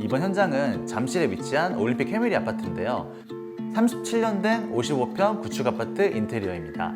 이번 현장은 잠실에 위치한 올림픽 패밀리 아파트인데요. 37년 된 55평 구축 아파트 인테리어입니다.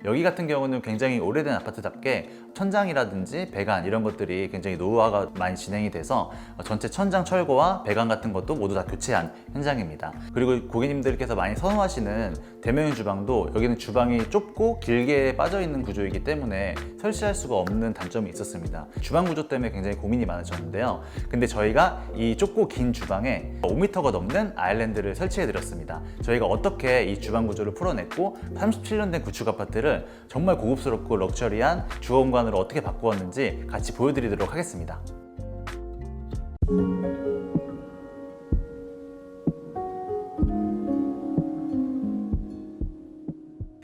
여기 같은 경우는 굉장히 오래된 아파트답게 천장이라든지 배관 이런 것들이 굉장히 노후화가 많이 진행이 돼서 전체 천장 철거와 배관 같은 것도 모두 다 교체한 현장입니다. 그리고 고객님들께서 많이 선호하시는 대면형 주방도 여기는 주방이 좁고 길게 빠져 있는 구조이기 때문에 설치할 수가 없는 단점이 있었습니다. 주방 구조 때문에 굉장히 고민이 많으셨는데요. 근데 저희가 이 좁고 긴 주방에 5m가 넘는 아일랜드를 설치해 드렸습니다. 저희가 어떻게 이 주방 구조를 풀어냈고 37년 된 구축 아파트를 정말 고급스럽고 럭셔리한 주거 공간으로 어떻게 바꾸었는지 같이 보여드리도록 하겠습니다.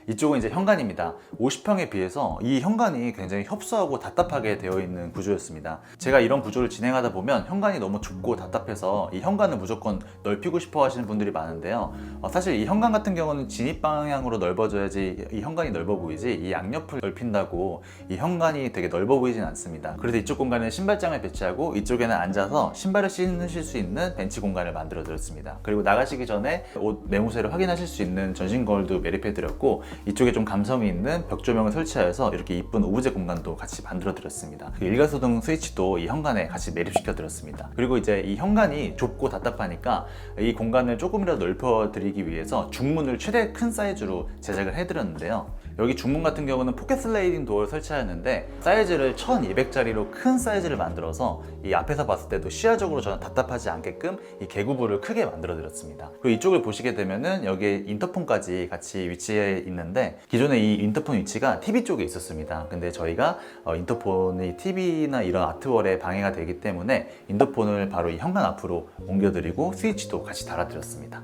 이쪽은 이제 현관입니다. 50평에 비해서 이 현관이 굉장히 협소하고 답답하게 되어 있는 구조였습니다. 제가 이런 구조를 진행하다 보면 현관이 너무 좁고 답답해서 이 현관을 무조건 넓히고 싶어 하시는 분들이 많은데요. 사실 이 현관 같은 경우는 진입 방향으로 넓어져야지 이 현관이 넓어 보이지, 이 양옆을 넓힌다고 이 현관이 되게 넓어 보이진 않습니다. 그래서 이쪽 공간에 신발장을 배치하고 이쪽에는 앉아서 신발을 신으실 수 있는 벤치 공간을 만들어 드렸습니다. 그리고 나가시기 전에 옷 매무새를 확인하실 수 있는 전신 거울도 매립해 드렸고, 이쪽에 좀 감성이 있는 벽 조명을 설치하여서 이렇게 이쁜 오브제 공간도 같이 만들어 드렸습니다. 일가소등 스위치도 이 현관에 같이 매립시켜 드렸습니다. 그리고 이제 이 현관이 좁고 답답하니까 이 공간을 조금이라도 넓혀 드리기 위해서 중문을 최대 큰 사이즈로 제작을 해 드렸는데요. 여기 중문 같은 경우는 포켓 슬라이딩 도어를 설치하였는데 사이즈를 1200짜리로 큰 사이즈를 만들어서 이 앞에서 봤을 때도 시야적으로 저는 답답하지 않게끔 이 개구부를 크게 만들어 드렸습니다. 그리고 이쪽을 보시게 되면은 여기에 인터폰까지 같이 위치해 있는데, 기존에 이 인터폰 위치가 TV 쪽에 있었습니다. 근데 저희가 인터폰이 TV나 이런 아트월에 방해가 되기 때문에 인터폰을 바로 이 현관 앞으로 옮겨드리고 스위치도 같이 달아드렸습니다.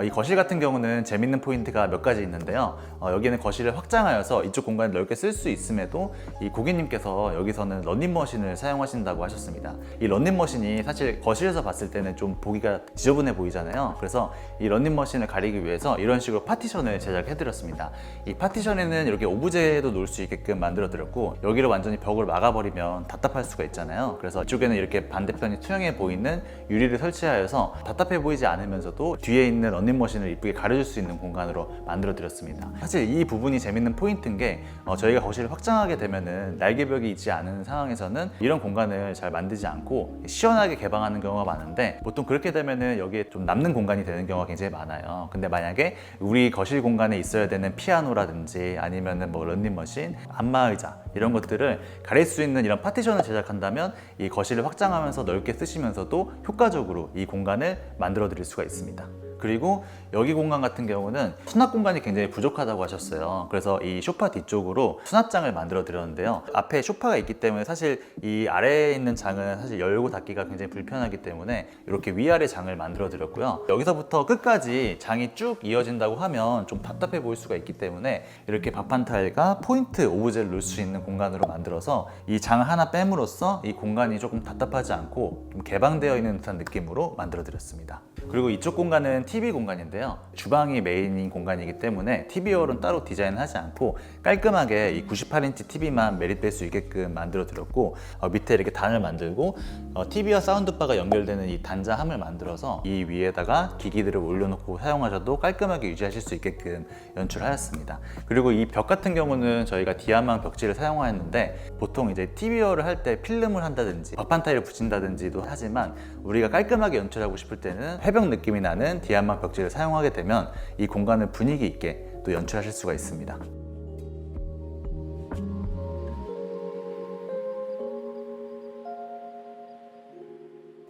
이 거실 같은 경우는 재밌는 포인트가 몇 가지 있는데요. 여기는 거실을 확장하여서 이쪽 공간을 넓게 쓸 수 있음에도 이 고객님께서 여기서는 런닝머신을 사용하신다고 하셨습니다. 이 런닝머신이 사실 거실에서 봤을 때는 좀 보기가 지저분해 보이잖아요. 그래서 이 런닝머신을 가리기 위해서 이런 식으로 파티션을 제작해 드렸습니다. 이 파티션에는 이렇게 오브제도 놓을 수 있게끔 만들어 드렸고, 여기를 완전히 벽을 막아버리면 답답할 수가 있잖아요. 그래서 이쪽에는 이렇게 반대편이 투영해 보이는 유리를 설치하여서 답답해 보이지 않으면서도 뒤에 있는 런닝머신을 이쁘게 가려줄 수 있는 공간으로 만들어 드렸습니다. 사실 이 부분이 재밌는 포인트인 게, 저희가 거실을 확장하게 되면은 날개벽이 있지 않은 상황에서는 이런 공간을 잘 만들지 않고 시원하게 개방하는 경우가 많은데, 보통 그렇게 되면은 여기에 좀 남는 공간이 되는 경우가 굉장히 많아요. 근데 만약에 우리 거실 공간에 있어야 되는 피아노라든지 아니면은 뭐 런닝머신, 안마의자 이런 것들을 가릴 수 있는 이런 파티션을 제작한다면 이 거실을 확장하면서 넓게 쓰시면서도 효과적으로 이 공간을 만들어 드릴 수가 있습니다. 그리고 여기 공간 같은 경우는 수납 공간이 굉장히 부족하다고 하셨어요. 그래서 이 소파 뒤쪽으로 수납장을 만들어 드렸는데요. 앞에 소파가 있기 때문에 사실 이 아래에 있는 장은 사실 열고 닫기가 굉장히 불편하기 때문에 이렇게 위아래 장을 만들어 드렸고요. 여기서부터 끝까지 장이 쭉 이어진다고 하면 좀 답답해 보일 수가 있기 때문에 이렇게 바판 타일과 포인트 오브제를 놓을 수 있는 공간으로 만들어서 이 장 하나 뺨으로써 이 공간이 조금 답답하지 않고 좀 개방되어 있는 듯한 느낌으로 만들어 드렸습니다. 그리고 이쪽 공간은 TV 공간인데요. 주방이 메인인 공간이기 때문에 TV홀은 따로 디자인하지 않고 깔끔하게 이 98인치 TV만 매립될 수 있게끔 만들어 드렸고, 밑에 이렇게 단을 만들고 TV와 사운드바가 연결되는 이 단자함을 만들어서 이 위에다가 기기들을 올려놓고 사용하셔도 깔끔하게 유지하실 수 있게끔 연출하였습니다. 그리고 이 벽 같은 경우는 저희가 디아망 벽지를 사용하였는데, 보통 이제 TV홀을 할 때 필름을 한다든지 바판 타일을 붙인다든지도 하지만 우리가 깔끔하게 연출하고 싶을 때는 회벽 느낌이 나는 디아망 벽지를 사용하게 되면 이 공간을 분위기 있게 또 연출하실 수가 있습니다.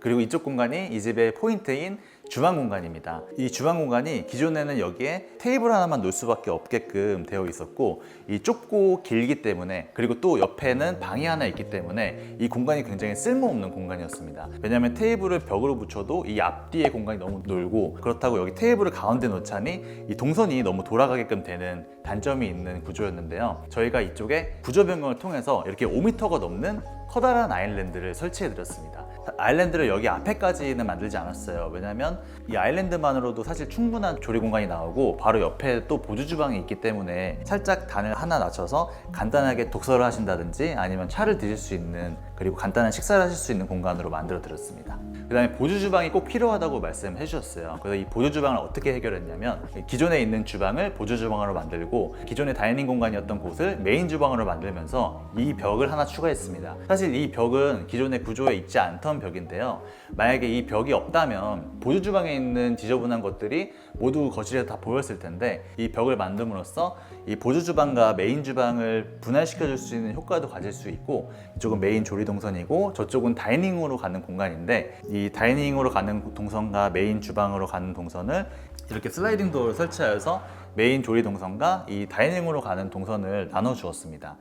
그리고 이쪽 공간이 이 집의 포인트인 주방 공간입니다. 이 주방 공간이 기존에는 여기에 테이블 하나만 놓을 수밖에 없게끔 되어 있었고, 이 좁고 길기 때문에, 그리고 또 옆에는 방이 하나 있기 때문에 이 공간이 굉장히 쓸모없는 공간이었습니다. 왜냐하면 테이블을 벽으로 붙여도 이 앞뒤의 공간이 너무 넓고, 그렇다고 여기 테이블을 가운데 놓자니 이 동선이 너무 돌아가게끔 되는 단점이 있는 구조였는데요. 저희가 이쪽에 구조 변경을 통해서 이렇게 5m가 넘는 커다란 아일랜드를 설치해 드렸습니다. 아일랜드를 여기 앞에까지는 만들지 않았어요. 왜냐면 이 아일랜드만으로도 사실 충분한 조리 공간이 나오고 바로 옆에 또 보조 주방이 있기 때문에 살짝 단을 하나 낮춰서 간단하게 독서를 하신다든지 아니면 차를 드실 수 있는, 그리고 간단한 식사를 하실 수 있는 공간으로 만들어 드렸습니다. 그 다음에 보조 주방이 꼭 필요하다고 말씀해 주셨어요. 그래서 이 보조 주방을 어떻게 해결했냐면, 기존에 있는 주방을 보조 주방으로 만들고 기존의 다이닝 공간이었던 곳을 메인 주방으로 만들면서 이 벽을 하나 추가했습니다. 사실 이 벽은 기존의 구조에 있지 않던 벽인데요, 만약에 이 벽이 없다면 보조 주방에 있는 지저분한 것들이 모두 거실에 다 보였을 텐데, 이 벽을 만듦으로써 이 보조 주방과 메인 주방을 분할시켜 줄 수 있는 효과도 가질 수 있고, 이쪽은 메인 조리 동선이고 저쪽은 다이닝으로 가는 공간인데, 이 다이닝으로 가는 동선과 메인 주방으로 가는 동선을 이렇게 슬라이딩 도어를 설치하여서 메인 조리 동선과 이 다이닝으로 가는 동선을 나눠 주었습니다.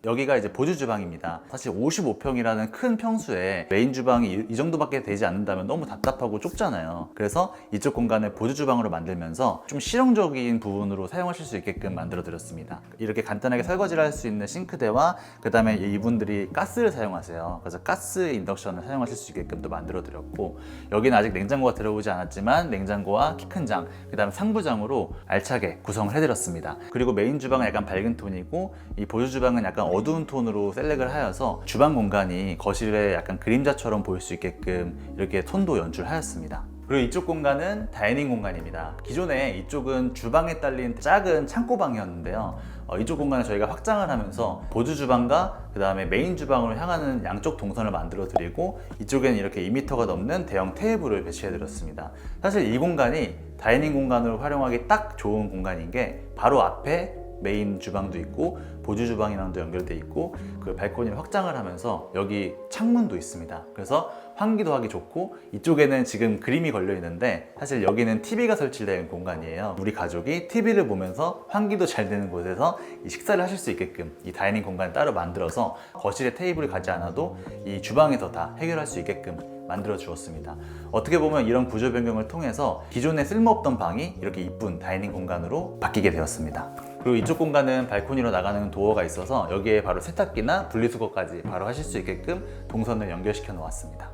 여기가 이제 보조 주방입니다. 사실 55평이라는 큰 평수에 메인 주방이 이 정도밖에 되지 않는다면 너무 답답하고 좁잖아요. 그래서 이쪽 공간을 보조 주방으로 만들면서 좀 실용적인 부분으로 사용하실 수 있게끔 만들어 드렸습니다. 이렇게 간단하게 설거지를 할 수 있는 싱크대와 그 다음에 이분들이 가스를 사용하세요. 그래서 가스 인덕션을 사용하실 수 있게끔도 만들어 드렸고, 여기는 아직 냉장고가 들어오지 않았지만 냉장고와 키 큰 장, 그 다음에 상부장으로 알차게 구성을 해드렸습니다. 그리고 메인 주방은 약간 밝은 톤이고 이 보조 주방은 약간 어두운 톤으로 셀렉을 하여서 주방 공간이 거실에 약간 그림자처럼 보일 수 있게끔 이렇게 톤도 연출하였습니다. 그리고 이쪽 공간은 다이닝 공간입니다. 기존에 이쪽은 주방에 딸린 작은 창고방이었는데요, 이쪽 공간을 저희가 확장을 하면서 보조 주방과 그 다음에 메인 주방으로 향하는 양쪽 동선을 만들어 드리고, 이쪽에는 이렇게 2m가 넘는 대형 테이블을 배치해 드렸습니다. 사실 이 공간이 다이닝 공간으로 활용하기 딱 좋은 공간인 게, 바로 앞에 메인 주방도 있고 보조 주방이랑도 연결돼 있고, 그 발코니를 확장을 하면서 여기 창문도 있습니다. 그래서 환기도 하기 좋고, 이쪽에는 지금 그림이 걸려 있는데 사실 여기는 TV가 설치된 공간이에요. 우리 가족이 TV를 보면서 환기도 잘 되는 곳에서 이 식사를 하실 수 있게끔 이 다이닝 공간을 따로 만들어서 거실에 테이블을 가지 않아도 이 주방에서 다 해결할 수 있게끔 만들어 주었습니다. 어떻게 보면 이런 구조 변경을 통해서 기존에 쓸모없던 방이 이렇게 이쁜 다이닝 공간으로 바뀌게 되었습니다. 그리고 이쪽 공간은 발코니로 나가는 도어가 있어서 여기에 바로 세탁기나 분리수거까지 바로 하실 수 있게끔 동선을 연결시켜 놓았습니다.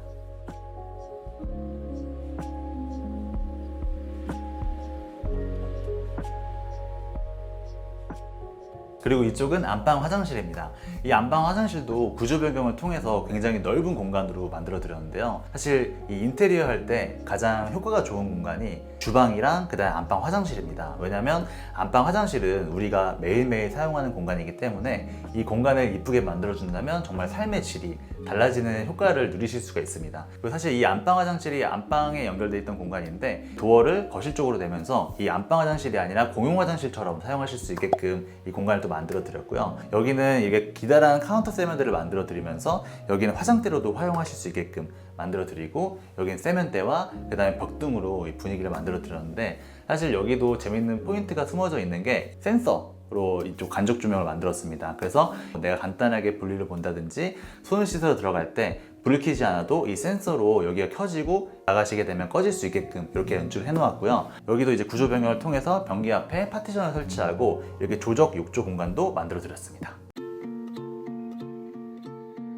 그리고 이쪽은 안방 화장실입니다. 이 안방 화장실도 구조 변경을 통해서 굉장히 넓은 공간으로 만들어 드렸는데요, 사실 이 인테리어 할 때 가장 효과가 좋은 공간이 주방이랑 그 다음 안방 화장실입니다. 왜냐면 안방 화장실은 우리가 매일매일 사용하는 공간이기 때문에 이 공간을 이쁘게 만들어 준다면 정말 삶의 질이 달라지는 효과를 누리실 수가 있습니다. 그리고 사실 이 안방 화장실이 안방에 연결되어 있던 공간인데, 도어를 거실 쪽으로 내면서 이 안방 화장실이 아니라 공용 화장실처럼 사용하실 수 있게끔 이 공간을 또 만들어 드렸고요, 여기는 이게 기다란 카운터 세면대를 만들어 드리면서 여기는 화장대로도 활용하실 수 있게끔 만들어 드리고, 여기는 세면대와 그 다음에 벽등으로 이 분위기를 만들어 드렸는데, 사실 여기도 재밌는 포인트가 숨어져 있는 게 센서로 이쪽 간접 조명을 만들었습니다. 그래서 내가 간단하게 볼일을 본다든지 손을 씻으러 들어갈 때 불을 켜지 않아도 이 센서로 여기가 켜지고 나가시게 되면 꺼질 수 있게끔 이렇게 연출을 해 놓았고요, 여기도 이제 구조 변경을 통해서 변기 앞에 파티션을 설치하고 이렇게 조적 욕조 공간도 만들어 드렸습니다.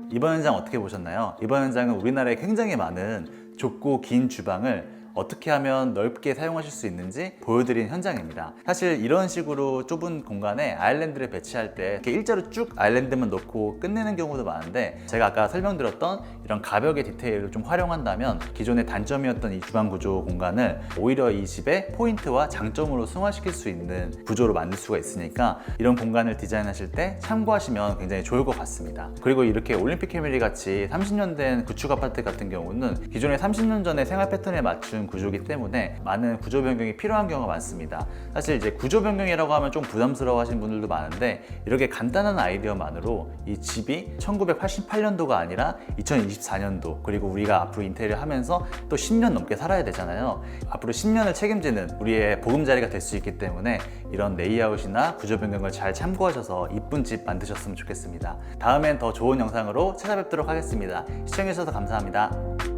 이번 현장 어떻게 보셨나요? 이번 현장은 우리나라에 굉장히 많은 좁고 긴 주방을 어떻게 하면 넓게 사용하실 수 있는지 보여드린 현장입니다. 사실 이런 식으로 좁은 공간에 아일랜드를 배치할 때 이렇게 일자로 쭉 아일랜드만 놓고 끝내는 경우도 많은데, 제가 아까 설명드렸던 이런 가벽의 디테일을 좀 활용한다면 기존의 단점이었던 이 주방 구조 공간을 오히려 이 집의 포인트와 장점으로 승화시킬 수 있는 구조로 만들 수가 있으니까, 이런 공간을 디자인하실 때 참고하시면 굉장히 좋을 것 같습니다. 그리고 이렇게 올림픽 패밀리 같이 30년 된 구축 아파트 같은 경우는 기존의 30년 전의 생활 패턴에 맞춘 구조이기 때문에 많은 구조 변경이 필요한 경우가 많습니다. 사실 이제 구조 변경이라고 하면 좀 부담스러워 하시는 분들도 많은데, 이렇게 간단한 아이디어만으로 이 집이 1988년도가 아니라 2024년도, 그리고 우리가 앞으로 인테리어 하면서 또 10년 넘게 살아야 되잖아요. 앞으로 10년을 책임지는 우리의 보금자리가 될 수 있기 때문에 이런 레이아웃이나 구조 변경을 잘 참고하셔서 이쁜 집 만드셨으면 좋겠습니다. 다음엔 더 좋은 영상으로 찾아뵙도록 하겠습니다. 시청해주셔서 감사합니다.